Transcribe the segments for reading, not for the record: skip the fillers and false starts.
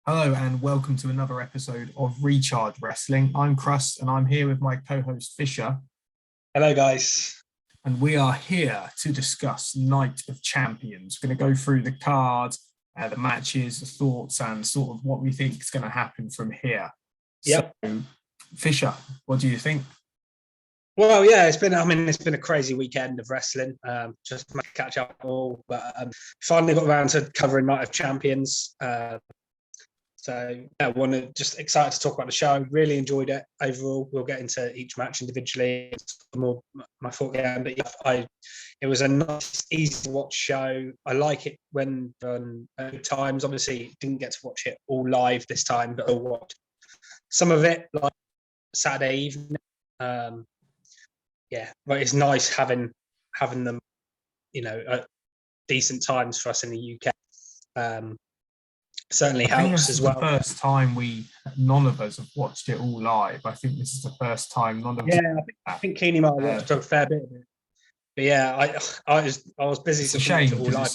Hello and welcome to another episode of Recharge Wrestling. I'm Crust and I'm here with my co-host Fisher. Hello, guys. And we are here to discuss Night of Champions. We're going to go through the card, the matches, the thoughts, and sort of what we think is going to happen from here. Yep. So, Fisher, what do you think? Well, yeah, it's been a crazy weekend of wrestling. Just to catch up all, but finally got around to covering Night of Champions. So yeah, just excited to talk about the show. Really enjoyed it overall. We'll get into each match individually. It's more my thought again, but yeah, it was a nice, easy to watch show. I like it when at times. Obviously, didn't get to watch it all live this time, but I'll watch some of it like Saturday evening. Yeah, but it's nice having them, at decent times for us in the UK. Certainly helps as well. The first time none of us have watched it all live. I think this is the first time none of us. Yeah, I think Keeney might have watched a fair bit of it. But yeah, I was busy. It's a shame because it's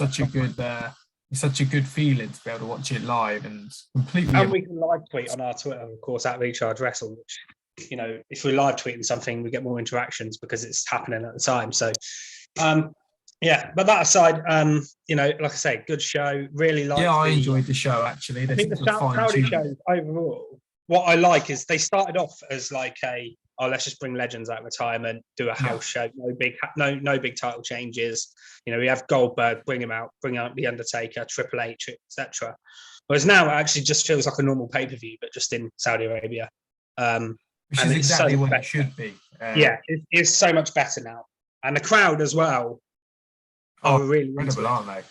such a good feeling to be able to watch it live and completely. And we can live tweet on our Twitter, of course, at Recharge Wrestle. Which, if we're live tweeting something, we get more interactions because it's happening at the time. So, yeah, but that aside, like I say, good show. Really like. Yeah, I enjoyed the show actually. I think the Saudi shows overall. What I like is they started off as like let's just bring legends out of retirement, do a house show, no big title changes. We have Goldberg, bring out the Undertaker, Triple H, etc. Whereas now it actually just feels like a normal pay-per-view, but just in Saudi Arabia. Which is exactly what it should be. It's so much better now, and the crowd as well. Really incredible, aren't they?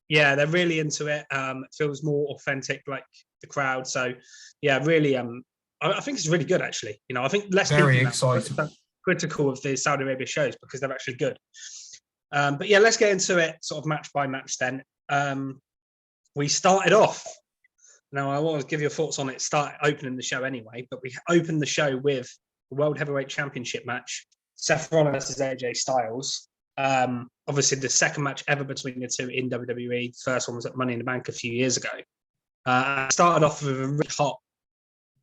Yeah, they're really into it. It feels more authentic, like the crowd. So, yeah, really. I think it's really good, actually. I think less very people exciting. Critical of the Saudi Arabia shows because they're actually good. But yeah, let's get into it, sort of match by match. Then we started off. Now, I want to give your thoughts on it. Start opening the show anyway, but we opened the show with the World Heavyweight Championship match: Seth Rollins versus AJ Styles. Obviously the second match ever between the two in WWE. The first one was at Money in the Bank a few years ago. Started off with a really hot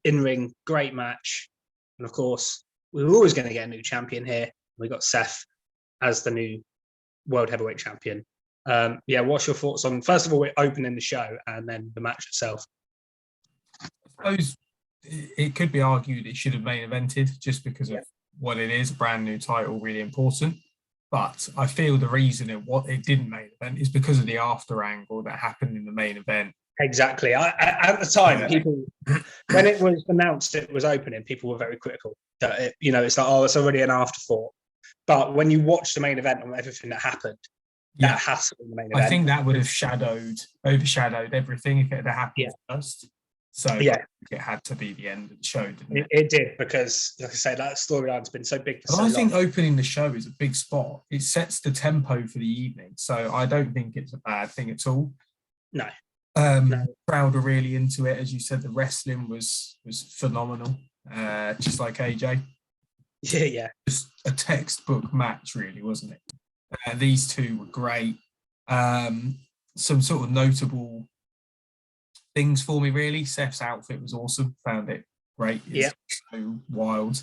in-ring, great match. And of course, we were always going to get a new champion here. We got Seth as the new World Heavyweight Champion. What's your thoughts on, first of all, we're opening the show and then the match itself? I suppose it could be argued it should have main evented just because of what it is, a brand new title, really important. But I feel the reason it didn't main event is because of the after angle that happened in the main event. Exactly. At the time, people, when it was announced it was opening, people were very critical. That it's like, it's already an afterthought. But when you watch the main event and everything that happened, that has to be the main event. I think that would have overshadowed everything if it had happened first. So it had to be the end of the show, didn't it? It did, because, like I say, that storyline's been so big for so long. I think opening the show is a big spot. It sets the tempo for the evening. So I don't think it's a bad thing at all. No. Crowd are really into it. As you said, the wrestling was phenomenal, just like AJ. Yeah. Just a textbook match, really, wasn't it? These two were great. Some sort of notable things for me, really. Seth's outfit was awesome. Found it great. It's so wild.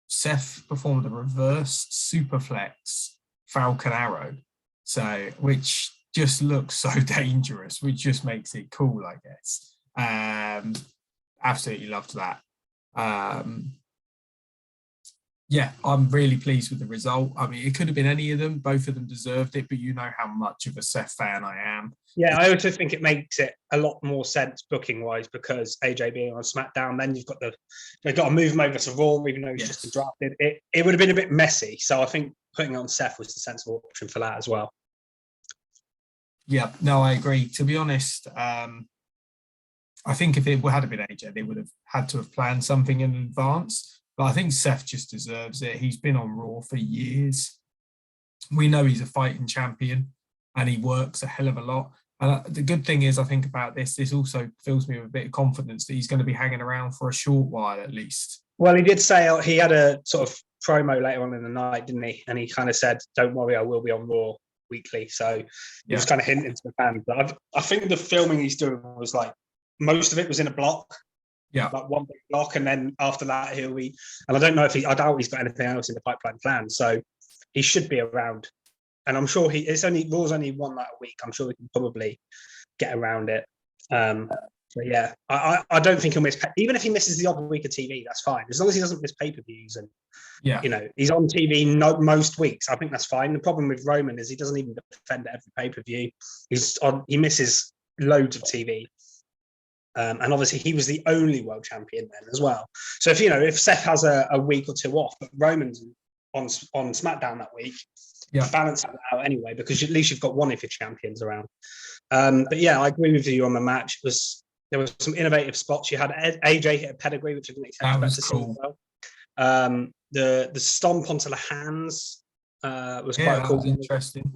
Seth performed a reverse superflex Falcon Arrow, which just looks so dangerous, which just makes it cool, I guess. Absolutely loved that. I'm really pleased with the result. I mean, it could have been any of them. Both of them deserved it, but you know how much of a Seth fan I am. Yeah, I also think it makes it a lot more sense booking-wise because AJ being on SmackDown, then they've got to move him over to Raw, even though he's just been drafted. It would have been a bit messy, so I think putting on Seth was the sensible option for that as well. Yeah, no, I agree. To be honest, I think if it had been AJ, they would have had to have planned something in advance. But I think Seth just deserves it. He's been on Raw for years. We know he's a fighting champion and he works a hell of a lot. And the good thing is, I think about this also fills me with a bit of confidence that he's going to be hanging around for a short while at least. Well, he did say he had a sort of promo later on in the night, didn't he? And he kind of said, "Don't worry, I will be on Raw. weekly, so he Yeah. was kind of hinting to the fans. But I think the filming he's doing was like most of it was in a block, Yeah. like one big block, and then after that he'll be. And I don't know if I doubt he's got anything else in the pipeline planned, so he should be around. And I'm sure Raw's only one night a week. I'm sure we can probably get around it. But yeah, I don't think he'll miss. Even if he misses the odd week of TV, that's fine. As long as he doesn't miss pay-per-views and he's on TV most weeks. I think that's fine. The problem with Roman is he doesn't even defend every pay-per-view. He misses loads of TV. And obviously he was the only world champion then as well. So if Seth has a week or two off, but Roman's on SmackDown that week, balance that out anyway, because at least you've got one of your champions around. But yeah, I agree with you on the match. There was some innovative spots. You had AJ hit a pedigree, which I didn't expect to see as well. The stomp onto the hands was quite cool. Was interesting.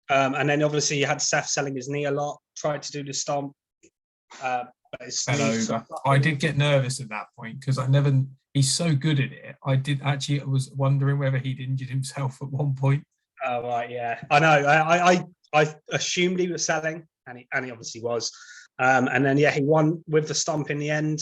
And then obviously you had Seth selling his knee a lot, tried to do the stomp. But fell over. I did get nervous at that point because he's so good at it. I was wondering whether he'd injured himself at one point. Oh, right, yeah. I know. I assumed he was selling, and he obviously was. And then, he won with the stomp in the end.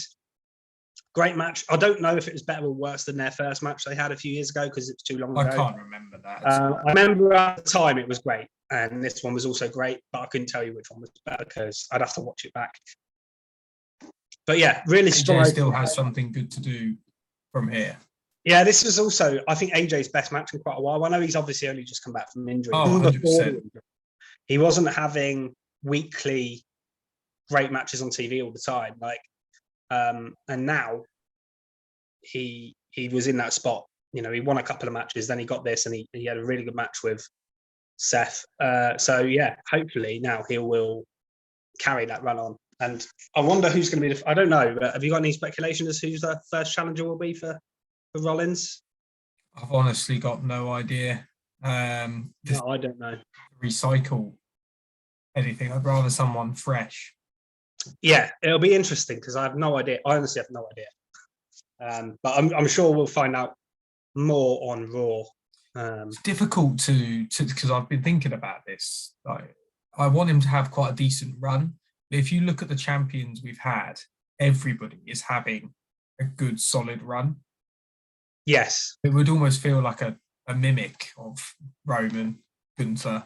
Great match. I don't know if it was better or worse than their first match they had a few years ago because it's too long ago. I can't remember that. I remember at the time it was great, and this one was also great, but I couldn't tell you which one was better because I'd have to watch it back. But yeah, really strong. AJ still has something good to do from here. Yeah, this was also, I think, AJ's best match in quite a while. I know he's obviously only just come back from injury. Oh, 100%. He wasn't having weekly great matches on TV all the time. And now he was in that spot. He won a couple of matches, then he got this, and he had a really good match with Seth. So yeah, hopefully now he will carry that run on. And I wonder who's going to be. I don't know. Have you got any speculation as to who's the first challenger will be for Rollins? I've honestly got no idea. No, I don't know. Recycle anything. I'd rather someone fresh. Yeah, it'll be interesting because I have no idea. I honestly have no idea. But I'm sure we'll find out more on Raw. It's difficult to because I've been thinking about this. I want him to have quite a decent run. But if you look at the champions we've had, everybody is having a good, solid run. Yes. It would almost feel like a mimic of Roman, Gunther,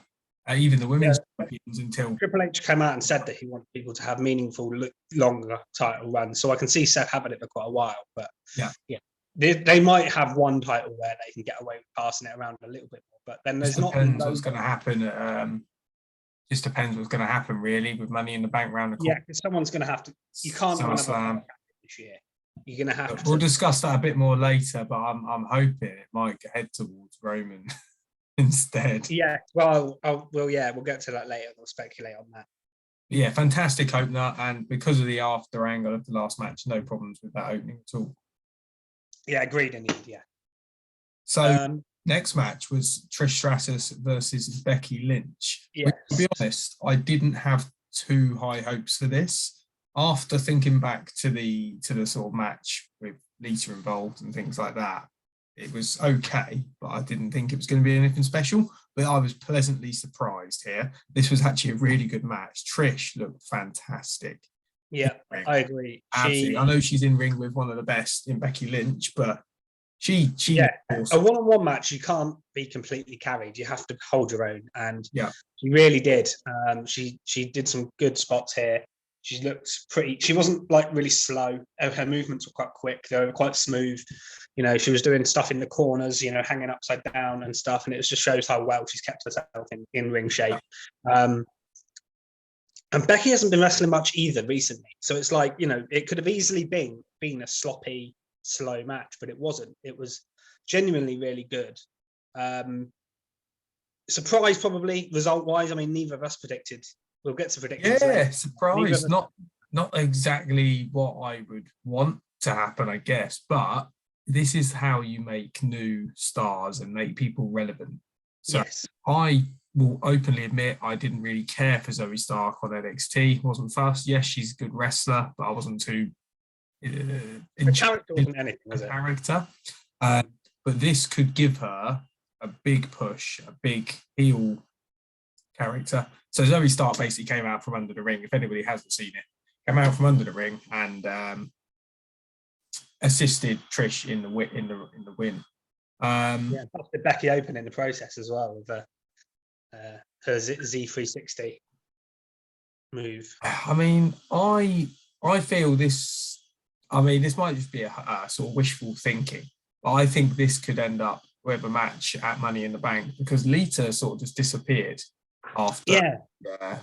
even the women's champions until... Triple H came out and said that he wanted people to have meaningful, longer title runs. So I can see Seth having it for quite a while. But yeah. They might have one title where they can get away with passing it around a little bit more. But then there's not... Depends what's going to happen. Just depends what's going to happen, really, with Money in the Bank round the corner. Yeah, because someone's going to have to... You can't run SummerSlam this year. You're going to have to... We'll discuss that a bit more later, but I'm hoping it might head towards Roman instead. Yeah, well, we'll get to that later. We'll speculate on that. Yeah, fantastic opener, and because of the after angle of the last match, no problems with that opening at all. Yeah, agreed indeed, yeah. So next match was Trish Stratus versus Becky Lynch. Yes. To be honest, I didn't have too high hopes for this. After thinking back to the sort of match with Lita involved and things like that, it was okay, but I didn't think it was going to be anything special. But I was pleasantly surprised here. This was actually a really good match. Trish looked fantastic. Yeah, I agree. Absolutely. I know she's in ring with one of the best in Becky Lynch, but she awesome. A one-on-one match, you can't be completely carried. You have to hold your own, and she really did. She did some good spots here. She looked pretty. She wasn't like really slow. Her movements were quite quick. They were quite smooth. She was doing stuff in the corners, hanging upside down and stuff. And it just shows how well she's kept herself in ring shape. And Becky hasn't been wrestling much either recently. So it's like, it could have easily been a sloppy, slow match, but it wasn't. It was genuinely really good. Surprise, probably result-wise. I mean, neither of us predicted. We'll get to predictions. Yeah, surprise. Not exactly what I would want to happen, I guess, but this is how you make new stars and make people relevant. So yes. I will openly admit I didn't really care for Zoe Stark on NXT. Wasn't fussed. Yes, she's a good wrestler, but I wasn't too... the character wasn't anything, was it? But this could give her a big push, a big heel character. So Zoe Stark basically came out from under the ring. If anybody hasn't seen it, came out from under the ring and assisted Trish in the win. Busted Becky open in the process as well with her Z360 move. I mean, I feel this. I mean, this might just be a sort of wishful thinking, but I think this could end up with a match at Money in the Bank because Lita sort of just disappeared after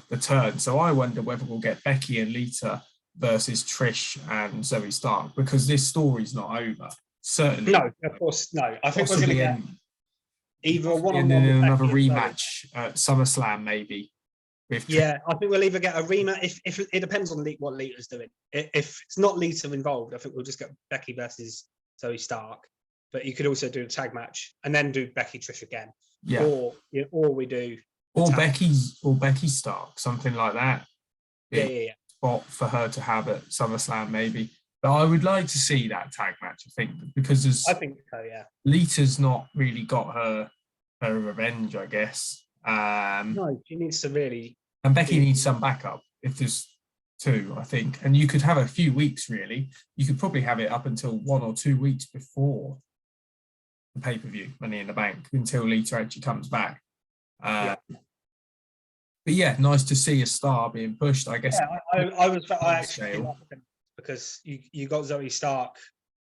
the turn. So I wonder whether we'll get Becky and Lita versus Trish and Zoe Stark because this story's not over. Certainly. No, of course, no. I think we're going to get either a one-on-one and then another Becky rematch at SummerSlam, maybe. I think we'll either get a rematch. If it depends on what Lita's doing. If it's not Lita involved, I think we'll just get Becky versus Zoe Stark. But you could also do a tag match and then do Becky Trish again. Yeah. Or we do. Or Becky Stark, something like that. Yeah. Spot for her to have at SummerSlam, maybe. But I would like to see that tag match, I think, because I think so, yeah. Lita's not really got her revenge, I guess. No, she needs to really. And Becky needs some backup, if there's two, I think. And you could have a few weeks, really. You could probably have it up until 1 or 2 weeks before the pay-per-view, Money in the Bank, until Lita actually comes back. But yeah, nice to see a star being pushed, I guess. Yeah, I actually like it because you got Zoe Stark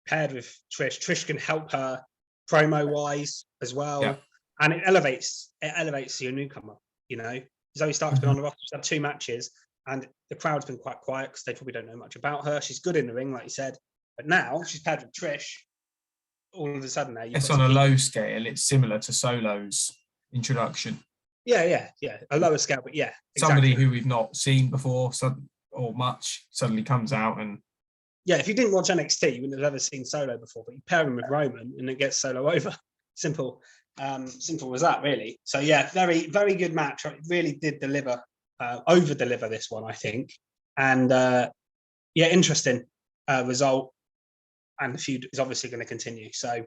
paired with Trish. Trish can help her promo-wise as well. And it elevates your newcomer, you know. Zoe Stark's been on the roster, she's had 2 matches, and the crowd's been quite quiet because they probably don't know much about her. She's good in the ring, like you said. But now she's paired with Trish. All of a sudden now it's on a low scale. It's similar to Solo's introduction. Yeah. A lower scale, but yeah. Exactly. Somebody who we've not seen before or much suddenly comes out and. Yeah, if you didn't watch NXT, you wouldn't have ever seen Solo before, but you pair him with Roman and it gets Solo over. Simple as that, really. So yeah, very, very good match. It really did deliver, over-deliver this one, I think. And interesting result. And the feud is obviously going to continue. So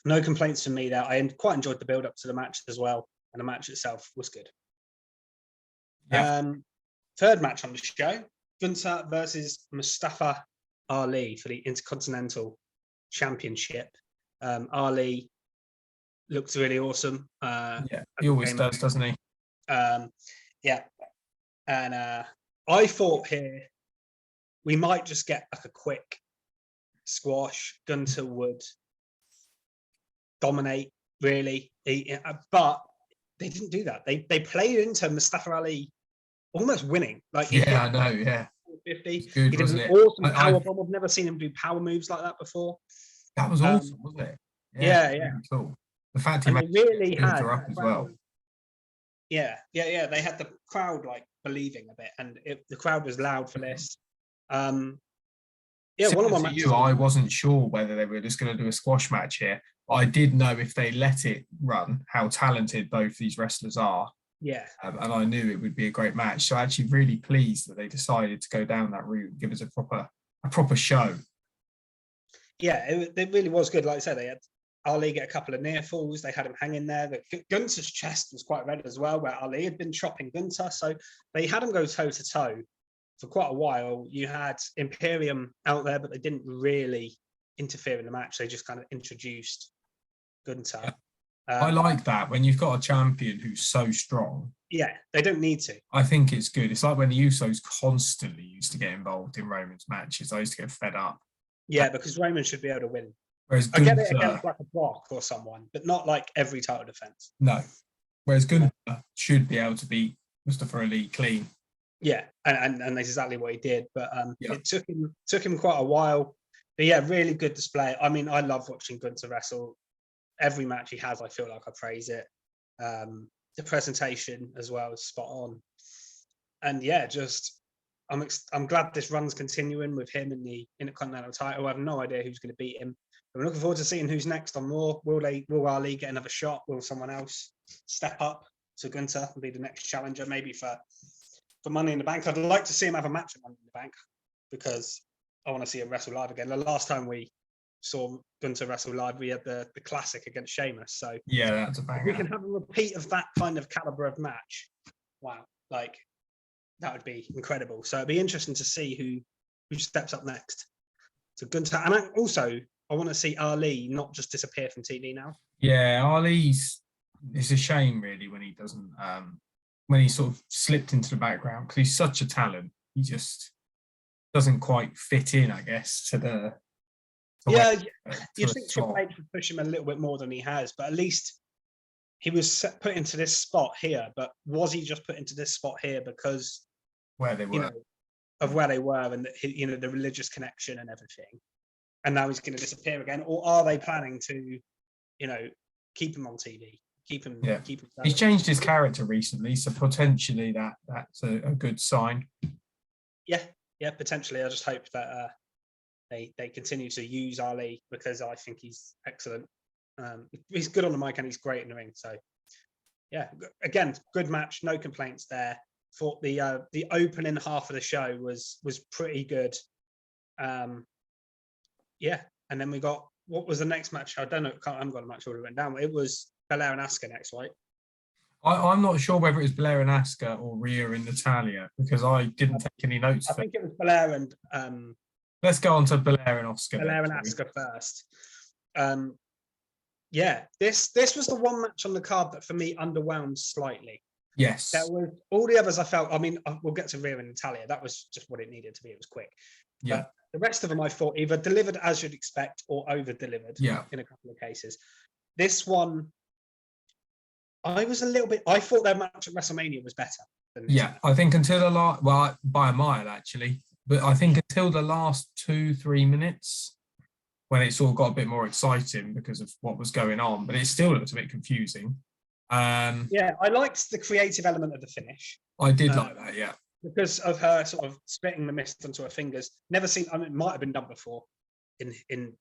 no complaints from me there. I quite enjoyed the build-up to the match as well. And the match itself was good. Yeah. Third match on the show, Gunther versus Mustafa Ali for the Intercontinental Championship. Ali looked really awesome. He always does, doesn't he? And I thought here we might just get like a quick squash. Gunther would dominate, really. But they didn't do that. They played into Mustafa Ali almost winning. Like I know, yeah. 50. Good, he did an awesome power bomb. I've never seen him do power moves like that before. That was awesome, wasn't it? Yeah. Really cool. The fact he really had her up as well. Yeah. They had the crowd like believing a bit, and the crowd was loud for this. One of my matches. I wasn't sure whether they were just going to do a squash match here. I did know if they let it run, how talented both these wrestlers are. Yeah. And I knew it would be a great match. So actually really pleased that they decided to go down that route and give us a proper show. Yeah, it really was good. Like I said, they had Ali get a couple of near falls. They had him hanging there. Gunther's chest was quite red as well, where Ali had been chopping Gunther. So they had him go toe-to-toe for quite a while. You had Imperium out there, but they didn't really interfere in the match. They just kind of introduced Gunther. Yeah. I like that when you've got a champion who's so strong. Yeah, they don't need to. I think it's good. It's like when the USO'S constantly used to get involved in Roman's matches. I used to get fed up. Yeah, because Roman should be able to win. Whereas I get it against like a Brock or someone, but not like every title defense. No. Whereas Gunther should be able to beat Mustafa Ali clean. Yeah, and that's exactly what he did. But it took him quite a while. But yeah, really good display. I mean, I love watching Gunther wrestle. Every match he has, I feel like I praise it. The presentation as well is spot on. And yeah, just I'm glad this run's continuing with him in the Intercontinental title. I have no idea who's going to beat him. I'm looking forward to seeing who's next on Raw. Will Ali get another shot? Will someone else step up to Gunther and be the next challenger, maybe for Money in the Bank? I'd like to see him have a match at Money in the Bank because I want to see him wrestle live again. The last time we saw Gunter wrestle live, we had the classic against Sheamus. So Yeah, that's a if we banger. can have a repeat of that kind of caliber of match, wow, like that would be incredible. So it'd be interesting to see who steps up next. So Gunter, and I want to see Ali not just disappear from TV now. Yeah, it's a shame really when he doesn't when he sort of slipped into the background, because he's such a talent. He just doesn't quite fit in, I guess, to the you think Triple H would push him a little bit more than he has, but at least he was put into this spot here. But was he just put into this spot here because where they were, of where they were, and the religious connection and everything, and now he's going to disappear again? Or are they planning to, keep him on TV, keep him? He's changed his character recently, so potentially that's a good sign. Yeah, potentially. I just hope that they continue to use Ali, because I think he's excellent. He's good on the mic and he's great in the ring. So yeah, again, good match, no complaints there. Thought the opening half of the show was pretty good. Yeah, and then we got, what was the next match? I don't know. I haven't got a match order written down. It was Belair and Asuka next, right? I'm not sure whether it was Belair and Asuka or Rhea and Natalia, because I didn't take any notes. I think it was Belair and. Let's go on to Belair and Asuka. Belair and Asuka first. Yeah, this was the one match on the card that for me underwhelmed slightly. Yes. That was all the others I felt. I mean, we'll get to Rhea and Natalia. That was just what it needed to be. It was quick. Yeah. But the rest of them I thought either delivered as you'd expect or over-delivered. Yeah. In a couple of cases. This one, I thought their match at WrestleMania was better than this. Yeah, I think until the last, well, by a mile actually, but I think until the last 2-3 minutes, when it sort of got a bit more exciting because of what was going on, but it still looked a bit confusing. Yeah, I liked the creative element of the finish. I did like that, yeah. Because of her sort of splitting the mist onto her fingers. Never seen, I mean, it might have been done before in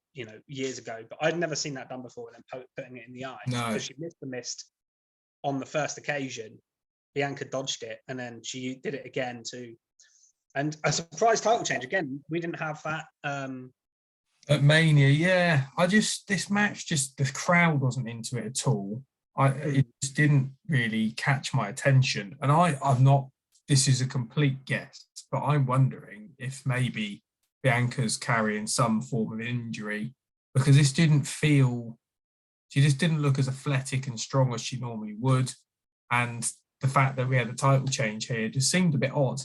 years ago, but I'd never seen that done before, and then putting it in the eye. No. Because she missed the mist on the first occasion. Bianca dodged it, and then she did it again too. And a surprise title change. Again, we didn't have that. At Mania, yeah. This match, the crowd wasn't into it at all. It just didn't really catch my attention. And I'm not, this is a complete guess, but I'm wondering if maybe Bianca's carrying some form of injury, because she just didn't look as athletic and strong as she normally would. And the fact that we had a title change here just seemed a bit odd.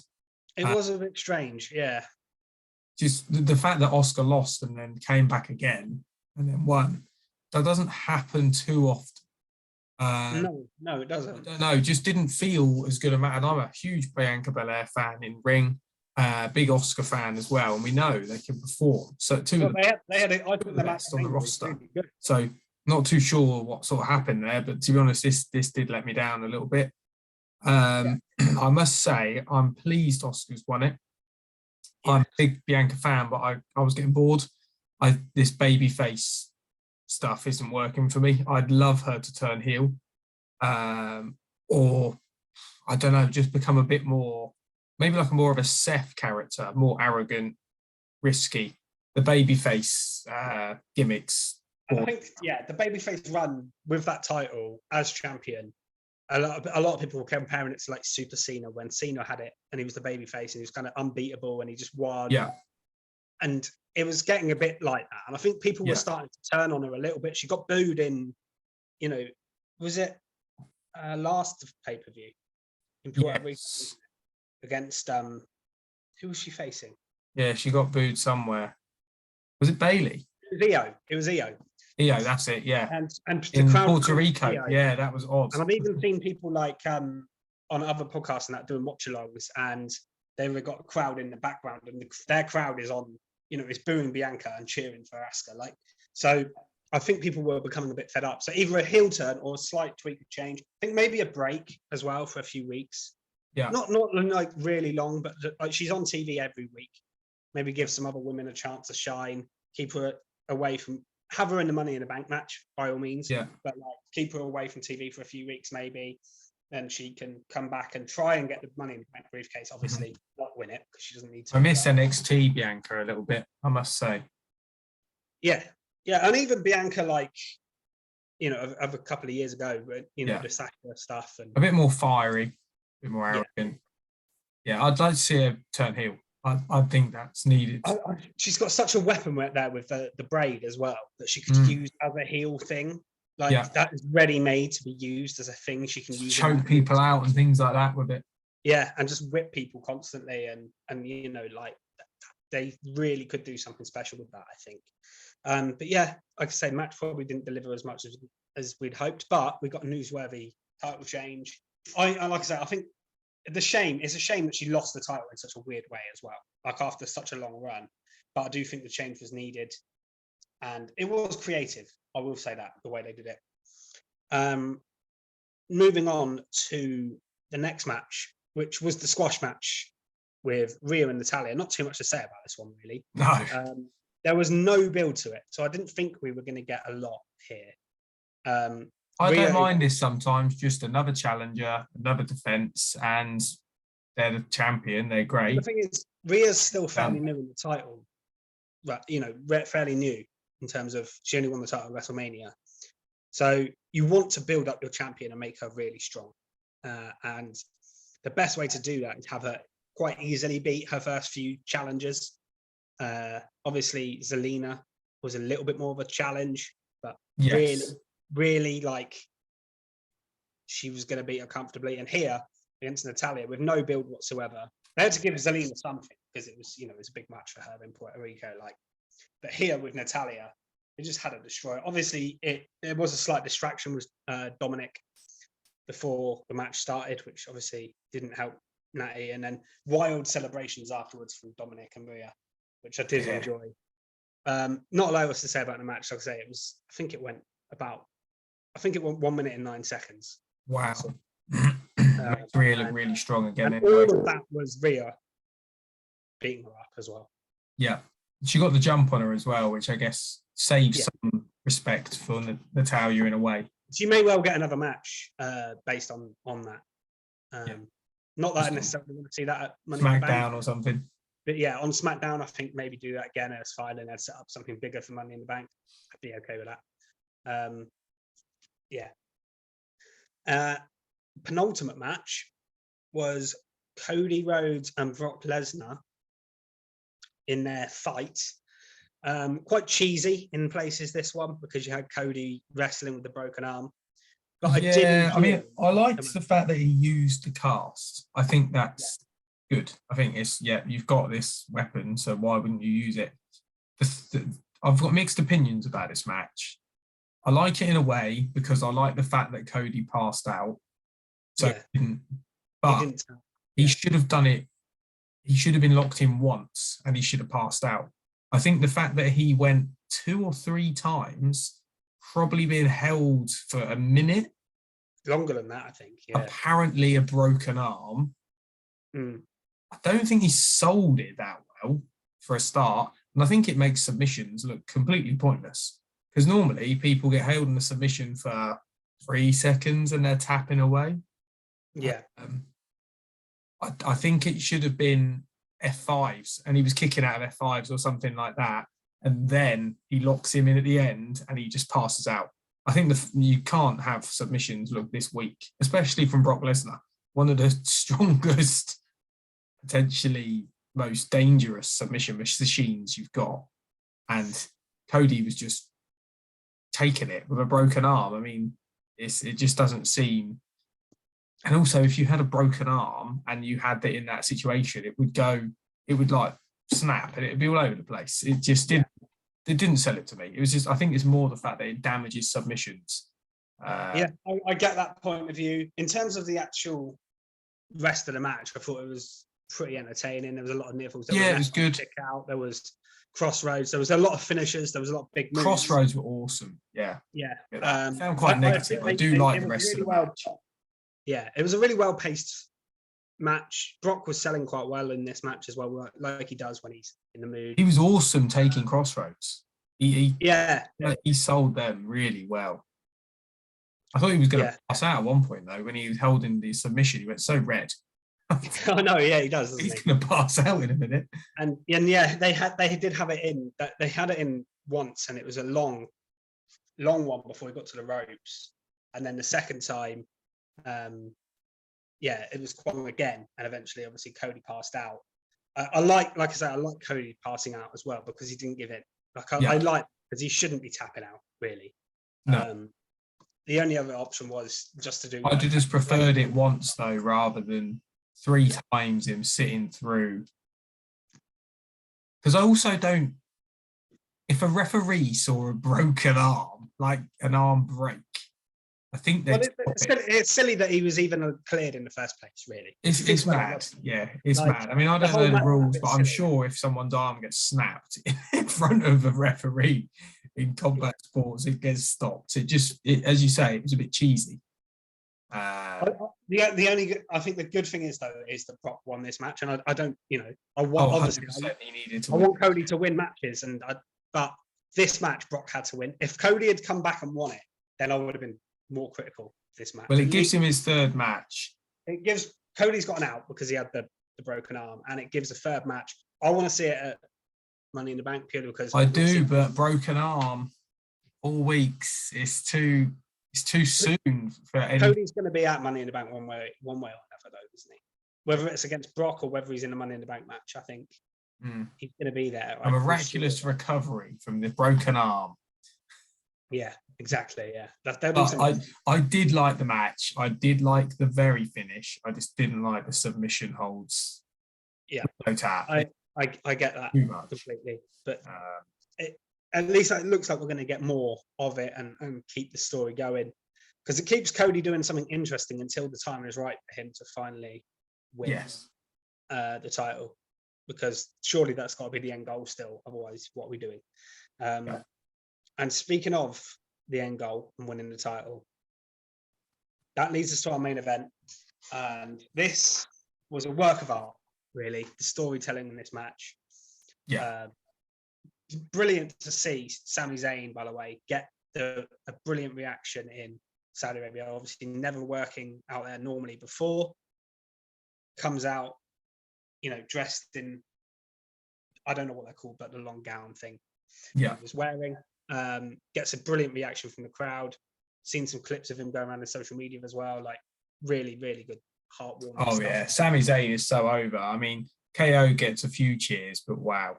It was a bit strange, yeah. Just the fact that Asuka lost and then came back again and then won, that doesn't happen too often. No, it doesn't. I don't know, just didn't feel as good a match. And I'm a huge Bianca Belair fan in ring, big Asuka fan as well, and we know they can perform. So I think the best on the roster. Really, so not too sure what sort of happened there, but to be honest, this did let me down a little bit. I must say, I'm pleased Asuka's won it. Yeah. I'm a big Bianca fan, but I was getting bored. This babyface stuff isn't working for me. I'd love her to turn heel, or I don't know, just become a bit more, maybe like more of a Seth character, more arrogant, risky. The babyface gimmicks. I think, the babyface run with that title as champion. A lot of people were comparing it to like Super Cena, when Cena had it and he was the babyface and he was kind of unbeatable and he just won. Yeah. And it was getting a bit like that. And I think people were starting to turn on her a little bit. She got booed in, was it last pay-per-view in Puerto Rico against, who was she facing? Yeah, she got booed somewhere. Was it Bailey? It was Io. Io, that's it, yeah. And in Puerto Rico, yeah, that was odd. And I've even seen people like on other podcasts and that doing watch-alongs, and they've got a crowd in the background, and their crowd is on, is booing Bianca and cheering for Asuka. So I think people were becoming a bit fed up. So either a heel turn or a slight tweak of change. I think maybe a break as well for a few weeks. Yeah. Not like really long, but like she's on TV every week. Maybe give some other women a chance to shine. Keep her away from. Have her in the Money in the Bank match, by all means. Yeah. But keep her away from TV for a few weeks, maybe. Then she can come back and try and get the Money in the Bank briefcase. Obviously, not win it because she doesn't need to. I miss NXT Bianca a little bit, I must say. Yeah, Yeah, and even Bianca, like, you know, of a couple of years ago, but you know, the Sasha stuff and a bit more fiery, a bit more yeah. arrogant. Yeah, I'd like to see her turn heel. I think that's needed. She's got such a weapon right there with the braid as well that she could use as a heel thing. Like that is ready made to be used as a thing she can use. Choke people out and things like that with it. Yeah, and just whip people constantly, and you know, like they really could do something special with that, I think. But yeah, like I say, match probably didn't deliver as much as we'd hoped, but we got a newsworthy title change. I like I say, I think it's a shame that she lost the title in such a weird way as well, like after such a long run. But I do think the change was needed, and it was creative. I will say that the way they did it. Moving on to the next match, which was the squash match with Rhea and Natalya. Not too much to say about this one, really. No. There was no build to it, so I didn't think we were going to get a lot here. I don't mind this sometimes, just another challenger, another defense, and they're the champion. They're great. The thing is, Rhea's still fairly new in the title, but you know, fairly new in terms of she only won the title at WrestleMania. So you want to build up your champion and make her really strong. And the best way to do that is have her quite easily beat her first few challenges. Obviously, Zelina was a little bit more of a challenge, but really, like, she was going to beat her comfortably. And here, against Natalya, with no build whatsoever, they had to give Zelina something because it was, you know, it was a big match for her in Puerto Rico. Like, but here with Natalya, they just had to destroy it. Obviously, there was a slight distraction with Dominic before the match started, which obviously didn't help Natty, and then wild celebrations afterwards from Dominic and Rhea, which I did enjoy. Not a lot else to say about the match. Like I say, it was. I think it went 1 minute and 9 seconds. Wow. So, Rhea looked really strong again. And all of that was Rhea beating her up as well. Yeah, she got the jump on her as well, which I guess saves some respect for Natalya in a way. She may well get another match based on that. Not that I necessarily want to see that at Money in the Bank. SmackDown or something. But yeah, on SmackDown, I think maybe do that again. It's fine, and I'd set up something bigger for Money in the Bank. I'd be okay with that. Penultimate match was Cody Rhodes and Brock Lesnar in their fight. Quite cheesy in places, this one, because you had Cody wrestling with the broken arm. But I liked the fact that he used the cast. I think that's good. I think you've got this weapon, so why wouldn't you use it? I've got mixed opinions about this match. I like it in a way because I like the fact that Cody passed out. So he should have done it. He should have been locked in once and he should have passed out. I think the fact that he went 2 or 3 times, probably been held for a minute. Longer than that, I think. Yeah. Apparently a broken arm. I don't think he sold it that well for a start. And I think it makes submissions look completely pointless. Because normally people get held in a submission for 3 seconds and they're tapping away. Yeah. I think it should have been F5s and he was kicking out of F5s or something like that. And then he locks him in at the end and he just passes out. I think you can't have submissions look this weak, especially from Brock Lesnar, one of the strongest, potentially most dangerous submission machines you've got. And Cody was just taking it with a broken arm. I mean, it just doesn't seem. And also, if you had a broken arm and you had that in that situation, it would like snap and it'd be all over the place. It just didn't. It didn't sell it to me. It was just, I think it's more the fact that it damages submissions. I get that point of view. In terms of the actual rest of the match, I thought it was pretty entertaining. There was a lot of nibbles. It was good. There was crossroads. There was a lot of finishes. There was a lot of big moves. Crossroads were awesome. Yeah. I found quite negative. I do like the rest of the match. Yeah, it was a really well-paced match. Brock was selling quite well in this match as well, like he does when he's in the mood. He was awesome taking crossroads. He sold them really well. I thought he was going to pass out at one point though when he was holding the submission. He went so red. I know, yeah, he does. He's going to pass out in a minute. And they did have it in. They had it in once, and it was a long one before he got to the ropes, and then the second time, it was Kwong again, and eventually, obviously, Cody passed out. I like I said, I like Cody passing out as well because he didn't give in. I like, because he shouldn't be tapping out, really. No. The only other option was just to do. I'd have just preferred it once though, rather than 3 times him sitting through. Because I also don't. If a referee saw a broken arm, like an arm break, I think it's silly that he was even cleared in the first place. Really, it's mad. Yeah, it's mad. I mean, I don't know the rules, but I'm sure if someone's arm gets snapped in front of a referee in combat sports, it gets stopped. As you say, it was a bit cheesy. The only, I think the good thing is though is that Brock won this match, and I don't, I want obviously he needed to. I want Cody to win matches, but this match Brock had to win. If Cody had come back and won it, then I would have been more critical of this match. Well, it gives him his third match. It gives Cody's got an out because he had the broken arm, and it gives a third match. I want to see it at Money in the Bank purely because I do, but broken arm all weeks is too soon for any. Cody's going to be at Money in the Bank one way or another, though, isn't he? Whether it's against Brock or whether he's in the Money in the Bank match, I think he's going to be there. A miraculous recovery from the broken arm. Yeah, exactly. Yeah, I did like the match. I did like the very finish. I just didn't like the submission holds. Yeah, no tap. I get that completely, but at least it looks like we're going to get more of it and keep the story going, because it keeps Cody doing something interesting until the time is right for him to finally win the title, because surely that's got to be the end goal still. Otherwise, what are we doing? And speaking of the end goal and winning the title, that leads us to our main event. And this was a work of art, really, the storytelling in this match. Yeah. Brilliant to see Sami Zayn, by the way, get a brilliant reaction in Saudi Arabia. Obviously, never working out there normally before. Comes out, dressed in, I don't know what they're called, but the long gown thing he was wearing. Gets a brilliant reaction from the crowd. Seen some clips of him going around on social media as well. Like, really, really good, heartwarming stuff. Yeah, Sami Zayn is so over. I mean, KO gets a few cheers, but wow.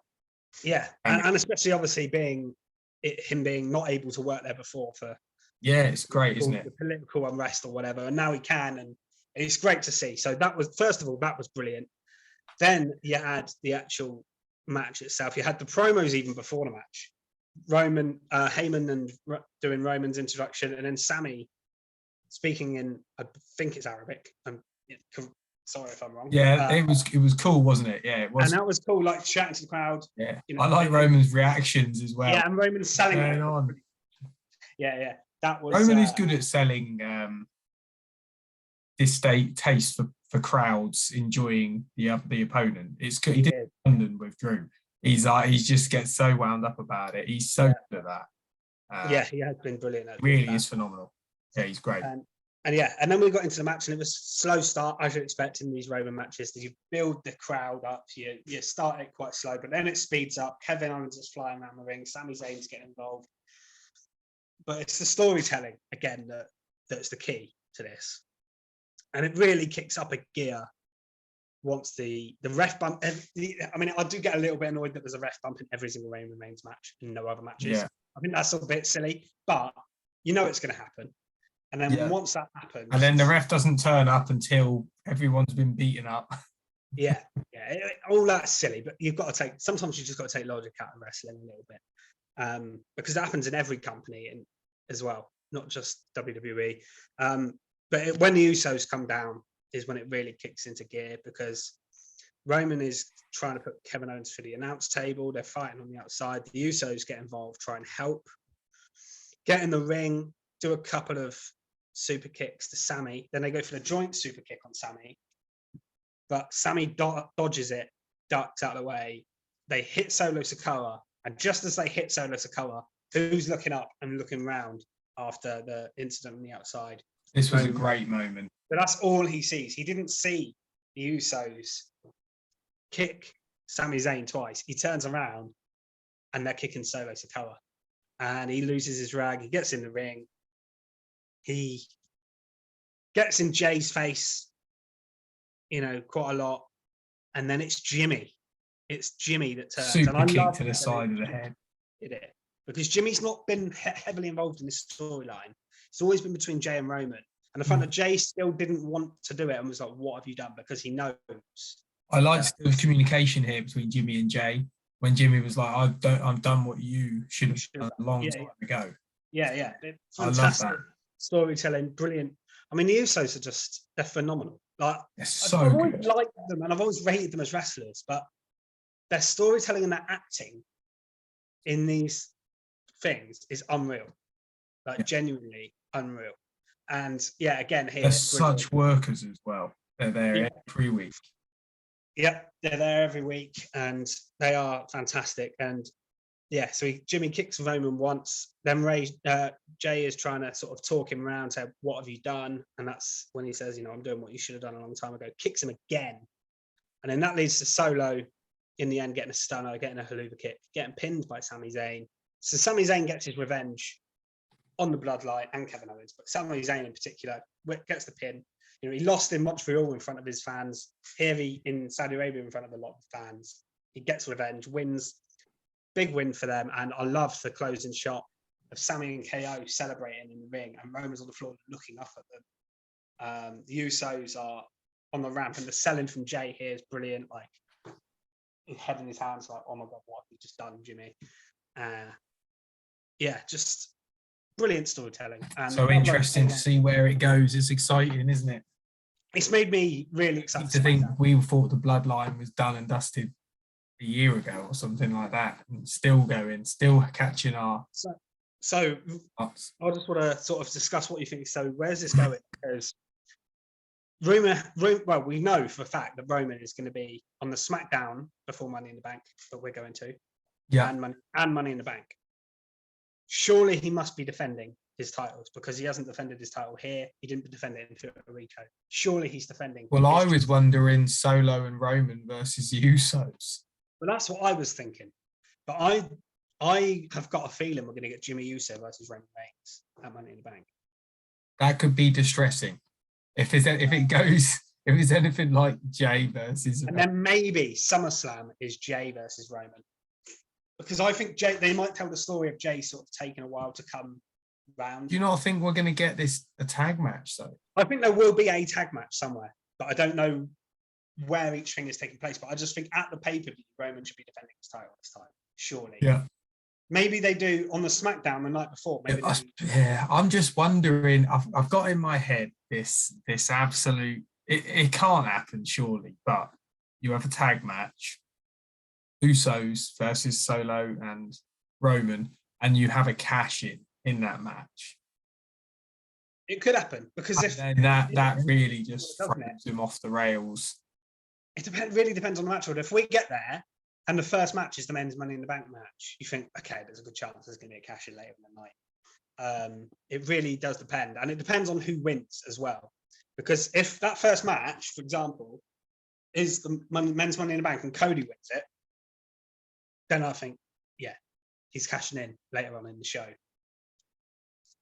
Yeah, and especially obviously being not able to work there before for it's great, isn't it? The political unrest or whatever, and now he can, and it's great to see. So that was, first of all, that was brilliant. Then you had the actual match itself. You had the promos even before the match. Heyman and doing Roman's introduction, and then Sami speaking in, I think it's Arabic. Sorry if I'm wrong. Yeah, it was cool, wasn't it? Yeah, it was. And that was cool, like chatting to the crowd. Yeah, I like Roman's reactions as well. Yeah, and Roman's selling it on. Yeah, that was. Roman is good at selling this taste for crowds enjoying the opponent. It's good. He did it in London with Drew. He just gets so wound up about it. He's so good at that. He has been brilliant. Really is phenomenal. Yeah, he's great. And then we got into the match, and it was a slow start, as you expect in these Roman matches. You build the crowd up, you start it quite slow, but then it speeds up. Kevin Owens is flying around the ring, Sami Zayn's getting involved. But it's the storytelling, again, that's the key to this. And it really kicks up a gear once the ref bump. I mean, I do get a little bit annoyed that there's a ref bump in every single Roman Reigns match and no other matches. Yeah. I think that's a bit silly, but it's going to happen. And then once that happens, and then the ref doesn't turn up until everyone's been beaten up. All that's silly. But sometimes you just got to take logic out of wrestling a little bit, because that happens in every company and as well, not just WWE. But when the Usos come down is when it really kicks into gear, because Roman is trying to put Kevin Owens through the announce table. They're fighting on the outside. The Usos get involved, try and help, get in the ring, do a couple of super kicks to Sami. Then they go for the joint super kick on Sami, but Sami dodges it, ducks out of the way. They hit Solo Sikoa, and just as they hit Solo Sikoa, who's looking up and looking round after the incident on the outside? This was a great moment. But that's all he sees. He didn't see the Usos kick Sami Zayn twice. He turns around and they're kicking Solo Sikoa. And he loses his rag. He gets in the ring. He gets in Jay's face, quite a lot. And then it's Jimmy. It's Jimmy that turns. Super and I kick love to the side of the head. It because Jimmy's not been heavily involved in this storyline. It's always been between Jay and Roman. And the fact that Jay still didn't want to do it and was like, what have you done? Because he knows. I like the communication here between Jimmy and Jay. When Jimmy was like, I've done what you should have done a long time ago. Yeah. Fantastic. I love that. Storytelling, brilliant. I mean, the Usos are they're phenomenal. Like, so I've always liked them and I've always rated them as wrestlers, but their storytelling and their acting in these things is unreal. Like, genuinely unreal. And again, here. They're such workers as well. They're there every week. Yep, they're there every week and they are fantastic. And so Jimmy kicks Roman once, then Jay is trying to sort of talk him around, say, what have you done? And that's when he says, I'm doing what you should have done a long time ago, kicks him again. And then that leads to Solo in the end getting a stunner, getting a haluva kick, getting pinned by Sami Zayn. So Sami Zayn gets his revenge on the Bloodline and Kevin Owens, but Sami Zayn in particular gets the pin. He lost in Montreal in front of his fans. Here in Saudi Arabia in front of a lot of fans. He gets revenge, wins. Big win for them. And I love the closing shot of Sami and KO celebrating in the ring and Roman's on the floor looking up at them. The Usos are on the ramp and the selling from Jay here is brilliant. Like, his head in his hands, like, oh my God, what have you just done, Jimmy? Just brilliant storytelling. And so interesting to see where it goes. It's exciting, isn't it? It's made me really excited. To think we thought the Bloodline was done and dusted a year ago or something like that, and still going, still catching our. So I just want to sort of discuss what you think. So where's this going? Because well, we know for a fact that Roman is going to be on the SmackDown before Money in the Bank that we're going to, and Money in the Bank. Surely he must be defending his titles because he hasn't defended his title here. He didn't defend it in Puerto Rico. Surely he's defending. Well, I was wondering Solo and Roman versus the Usos. Well, that's what I was thinking. But I have got a feeling we're going to get Jimmy Uso versus Roman Reigns at Money in the Bank. That could be distressing if it's anything like Jay versus. And then maybe SummerSlam is Jay versus Roman. Because I think they might tell the story of Jay sort of taking a while to come round. Do you not think we're going to get a tag match, though? I think there will be a tag match somewhere, but I don't know where each thing is taking place. But I just think at the pay-per-view, Roman should be defending his title this time, surely. Yeah. Maybe they do on the SmackDown the night before. Maybe I'm just wondering. I've got in my head this absolute. It can't happen, surely. But you have a tag match. Usos versus Solo and Roman, and you have a cash in that match. It could happen because that really just throws him off the rails. It really depends on the match order. If we get there and the first match is the men's Money in the Bank match, you think, okay, there's a good chance there's going to be a cash in later in the night. It really does depend, and it depends on who wins as well. Because if that first match, for example, is the men's Money in the Bank and Cody wins it, then I think, he's cashing in later on in the show.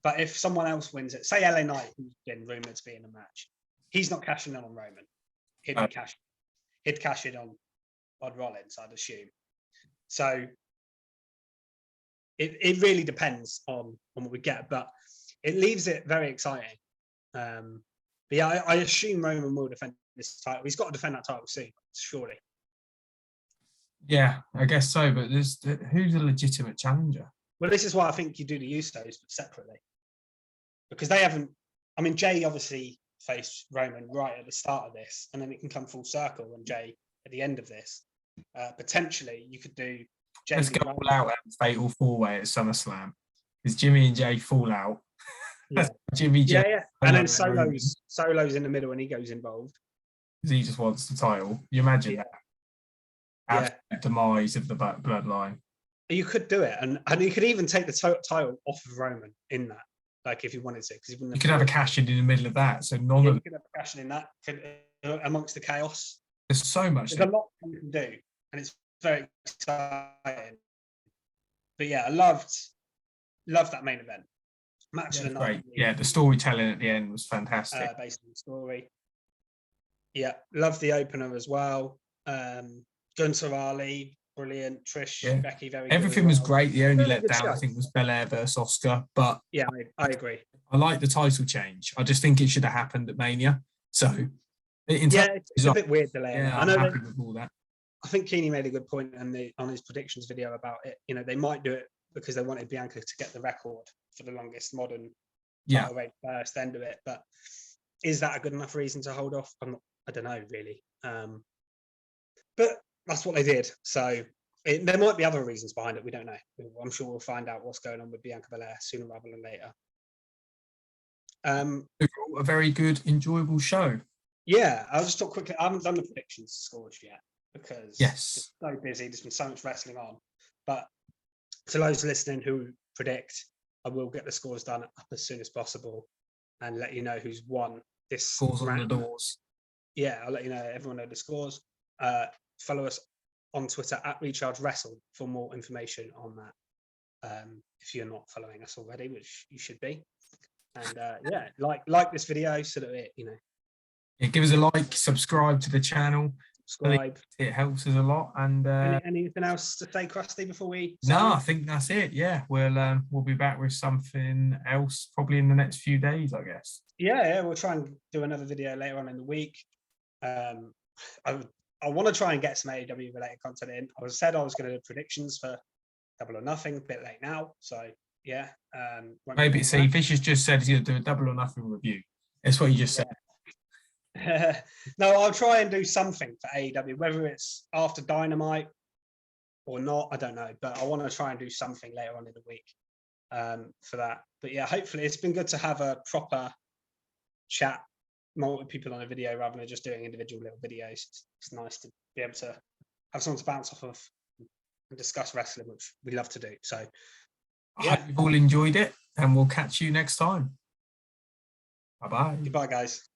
But if someone else wins it, say LA Knight, who's been rumoured to be in the match, he's not cashing in on Roman. He'd cash in on Rollins, I'd assume. So it really depends on what we get, but it leaves it very exciting. But I assume Roman will defend this title. He's got to defend that title soon, surely. Yeah, I guess so. But who's a legitimate challenger? Well, this is why I think you do the Usos separately, because they haven't. I mean, Jay obviously faced Roman right at the start of this, and then it can come full circle and Jay at the end of this. Potentially, you could do. Jay Let's go all out at Fatal 4-Way at SummerSlam. Because Jimmy and Jay fall out. Yeah. Jimmy, Jay, and then Solo's in the middle and he goes involved. Because he just wants the title. You imagine that. Absolute demise of the Bloodline. You could do it, and you could even take the title off of Roman in that, like if you wanted to, because you could have a cash in the middle of that. So you could have a cash in that amongst the chaos. There's so much. There's a lot you can do, and it's very exciting. but yeah, I loved that main event. Match of the night. Great. Yeah, the storytelling at the end was fantastic. Based on the story. Yeah, love the opener as well. Gunther, Ali, brilliant. Trish, Becky, very good. Everything was great. The only Really letdown, I think, was Belair versus Oscar. But yeah, I agree. I like the title change. I just think it should have happened at Mania. So, it's a bit weird delay. Yeah, I know I'm happy with all that. I think Keeney made a good point on his predictions video about it. You know, they might do it because they wanted Bianca to get the record for the longest modern title reign first, then do it. But is that a good enough reason to hold off? I don't know, really. But that's what they did. So there might be other reasons behind it. We don't know. I'm sure we'll find out what's going on with Bianca Belair sooner rather than later. A very good, enjoyable show. Yeah, I'll just talk quickly. I haven't done the predictions scores yet because it's so busy. There's been so much wrestling on. But to those listening who predict, I will get the scores done up as soon as possible and let you know who's won this. Scores on the doors. Yeah, I'll let you know. Everyone know the scores. Follow us on Twitter at Recharge Wrestle for more information on that. If you're not following us already, which you should be. And yeah, like this video so that give us a like, subscribe to the channel. Subscribe. It helps us a lot. And anything else to say, Krusty, before we? No, I think that's it. Yeah, we'll be back with something else probably in the next few days, I guess. Yeah, we'll try and do another video later on in the week. I want to try and get some AEW related content in. I said I was going to do predictions for Double or Nothing, a bit late now. So yeah. Maybe see, Fisher's just said he's going to do a Double or Nothing review. That's what he just said. No, I'll try and do something for AEW, whether it's after Dynamite or not, I don't know. But I want to try and do something later on in the week for that. But yeah, hopefully it's been good to have a proper chat, multiple people on a video rather than just doing individual little videos. It's nice to be able to have someone to bounce off of and discuss wrestling, which we love to do. So yeah, I hope you've all enjoyed it, and we'll catch you next time. Bye-bye. Goodbye, guys.